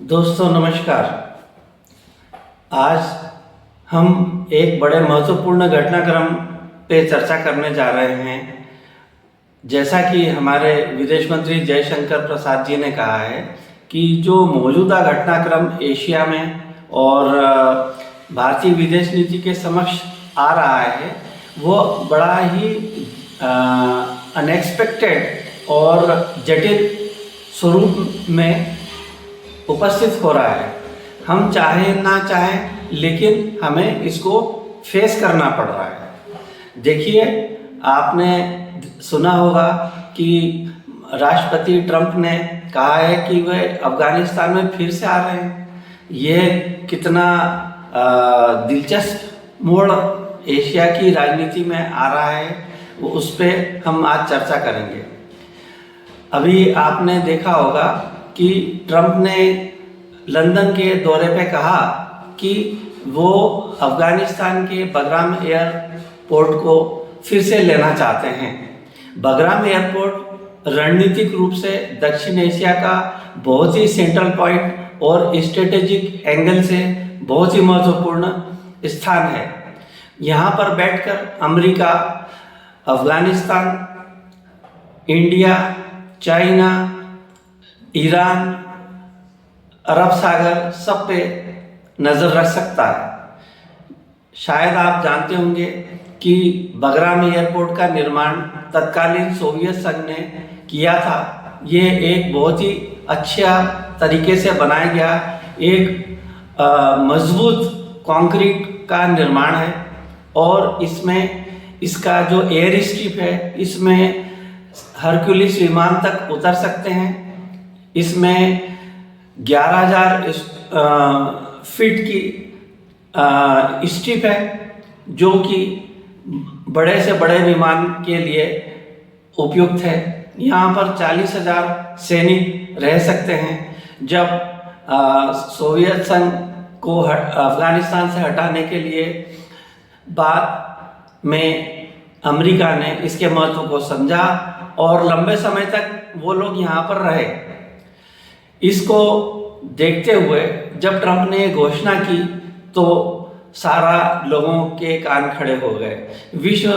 दोस्तों नमस्कार। आज हम एक बड़े महत्वपूर्ण घटनाक्रम पे चर्चा करने जा रहे हैं। जैसा कि हमारे विदेश मंत्री जयशंकर प्रसाद जी ने कहा है कि जो मौजूदा घटनाक्रम एशिया में और भारतीय विदेश नीति के समक्ष आ रहा है वो बड़ा ही अनएक्सपेक्टेड और जटिल स्वरूप में उपस्थित हो रहा है। हम चाहे ना चाहें लेकिन हमें इसको फेस करना पड़ रहा है। देखिए, आपने सुना होगा कि राष्ट्रपति ट्रंप ने कहा है कि वे अफगानिस्तान में फिर से आ रहे हैं। ये कितना दिलचस्प मोड़ एशिया की राजनीति में आ रहा है, उस पर हम आज चर्चा करेंगे। अभी आपने देखा होगा कि ट्रंप ने लंदन के दौरे पे कहा कि वो अफगानिस्तान के बगराम एयरपोर्ट को फिर से लेना चाहते हैं। बगराम एयरपोर्ट रणनीतिक रूप से दक्षिण एशिया का बहुत ही सेंट्रल पॉइंट और स्ट्रेटेजिक एंगल से बहुत ही महत्वपूर्ण स्थान है। यहाँ पर बैठकर America, Afghanistan, India, China, Iran, अरब सागर सब पे नज़र रख सकता है। शायद आप जानते होंगे कि बगराम एयरपोर्ट का निर्माण तत्कालीन सोवियत संघ ने किया था। ये एक बहुत ही अच्छा तरीके से बनाया गया एक मजबूत कंक्रीट का निर्माण है और इसमें इसका जो एयर स्ट्रिप है इसमें हरक्यूलिस विमान तक उतर सकते हैं। इसमें 11,000 फीट की स्ट्रिप है जो कि बड़े से बड़े विमान के लिए उपयुक्त है। यहाँ पर 40,000 सैनिक रह सकते हैं। जब सोवियत संघ को अफगानिस्तान से हटाने के लिए बाद में अमेरिका ने इसके महत्व को समझा और लंबे समय तक वो लोग यहाँ पर रहे। इसको देखते हुए जब ट्रंप ने घोषणा की तो सारा लोगों के कान खड़े हो गए। विश्व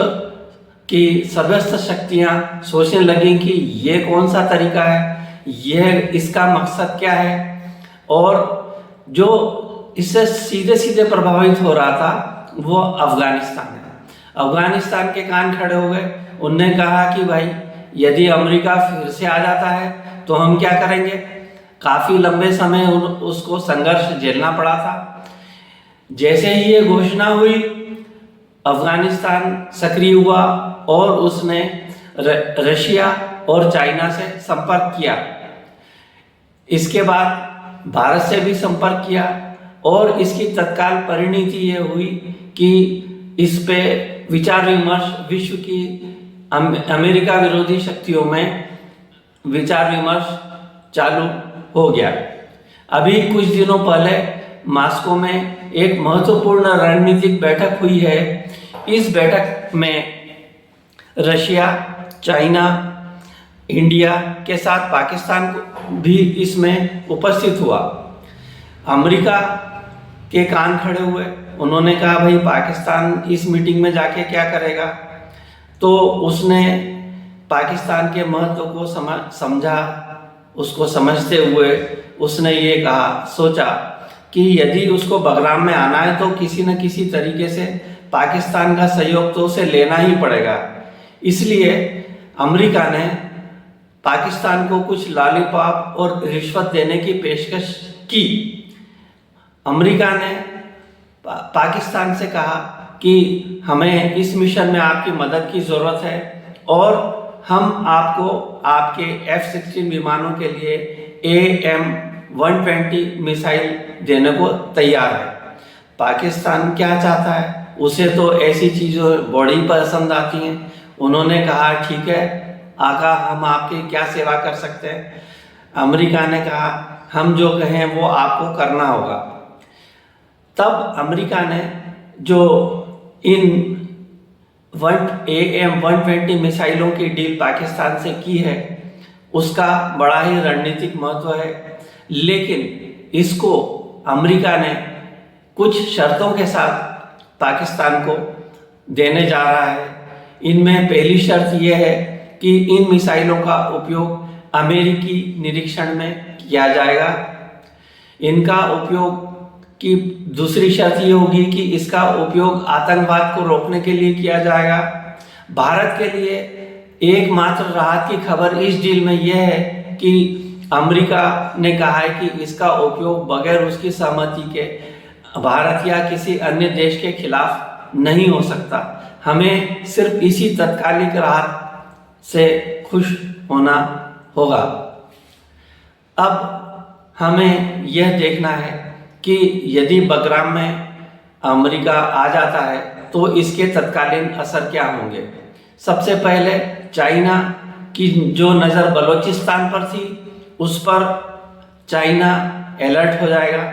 की समस्त शक्तियाँ सोचने लगी कि ये कौन सा तरीका है, यह इसका मकसद क्या है। और जो इससे सीधे सीधे प्रभावित हो रहा था वो अफगानिस्तान है। अफगानिस्तान के कान खड़े हो गए। उनने कहा कि भाई यदि अमेरिका फिर से आ जाता है तो हम क्या करेंगे। काफ़ी लंबे समय उसको संघर्ष झेलना पड़ा था। जैसे ही ये घोषणा हुई अफगानिस्तान सक्रिय हुआ और उसने रशिया और चाइना से संपर्क किया। इसके बाद भारत से भी संपर्क किया और इसकी तत्काल परिणति ये हुई कि इस पे विचार विमर्श विश्व की अमेरिका विरोधी शक्तियों में विचार विमर्श चालू हो गया। अभी कुछ दिनों पहले मॉस्को में एक महत्वपूर्ण रणनीतिक बैठक हुई है। इस बैठक में रशिया, चाइना, इंडिया के साथ पाकिस्तान भी इसमें उपस्थित हुआ। अमेरिका के कान खड़े हुए। उन्होंने कहा भाई पाकिस्तान इस मीटिंग में जाके क्या करेगा। तो उसने पाकिस्तान के महत्व को समझा। उसको समझते हुए उसने ये सोचा कि यदि उसको बगराम में आना है तो किसी न किसी तरीके से पाकिस्तान का सहयोग तो उसे लेना ही पड़ेगा। इसलिए अमेरिका ने पाकिस्तान को कुछ लॉलीपॉप और रिश्वत देने की पेशकश की। अमेरिका ने पाकिस्तान से कहा कि हमें इस मिशन में आपकी मदद की ज़रूरत है और हम आपको आपके F-16 विमानों के लिए AM-120 मिसाइल देने को तैयार है। पाकिस्तान क्या चाहता है, उसे तो ऐसी चीज़ें बड़ी पसंद आती हैं। उन्होंने कहा ठीक है आका, हम आपकी क्या सेवा कर सकते हैं। अमेरिका ने कहा हम जो कहें वो आपको करना होगा। तब अमेरिका ने जो इन AM-120 मिसाइलों की डील पाकिस्तान से की है उसका बड़ा ही रणनीतिक महत्व है। लेकिन इसको अमेरिका ने कुछ शर्तों के साथ पाकिस्तान को देने जा रहा है। इनमें पहली शर्त यह है कि इन मिसाइलों का उपयोग अमेरिकी निरीक्षण में किया जाएगा। इनका उपयोग की दूसरी शर्त ये होगी कि इसका उपयोग आतंकवाद को रोकने के लिए किया जाएगा। भारत के लिए एकमात्र राहत की खबर इस डील में यह है कि अमेरिका ने कहा है कि इसका उपयोग बगैर उसकी सहमति के भारत या किसी अन्य देश के खिलाफ नहीं हो सकता। हमें सिर्फ इसी तत्कालिक राहत से खुश होना होगा। अब हमें यह देखना है कि यदि बगराम में अमेरिका आ जाता है तो इसके तत्कालीन असर क्या होंगे। सबसे पहले चाइना की जो नज़र बलूचिस्तान पर थी उस पर चाइना अलर्ट हो जाएगा।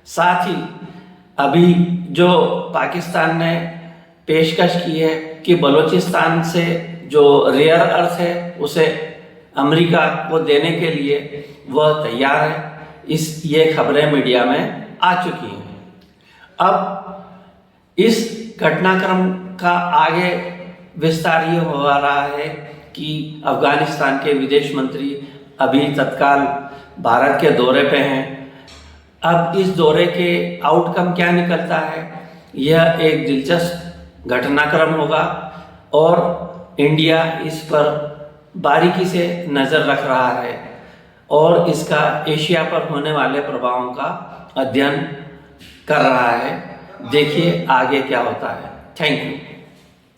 साथ ही अभी जो पाकिस्तान ने पेशकश की है कि बलूचिस्तान से जो रेयर अर्थ है उसे अमेरिका को देने के लिए वह तैयार है। ये खबरें मीडिया में आ चुकी हैं। अब इस घटनाक्रम का आगे विस्तार ये हो रहा है कि अफगानिस्तान के विदेश मंत्री अभी तत्काल भारत के दौरे पे हैं। अब इस दौरे के आउटकम क्या निकलता है, यह एक दिलचस्प घटनाक्रम होगा और इंडिया इस पर बारीकी से नज़र रख रहा है और इसका एशिया पर होने वाले प्रभावों का अध्ययन कर रहा है। देखिए आगे क्या होता है। Thank you.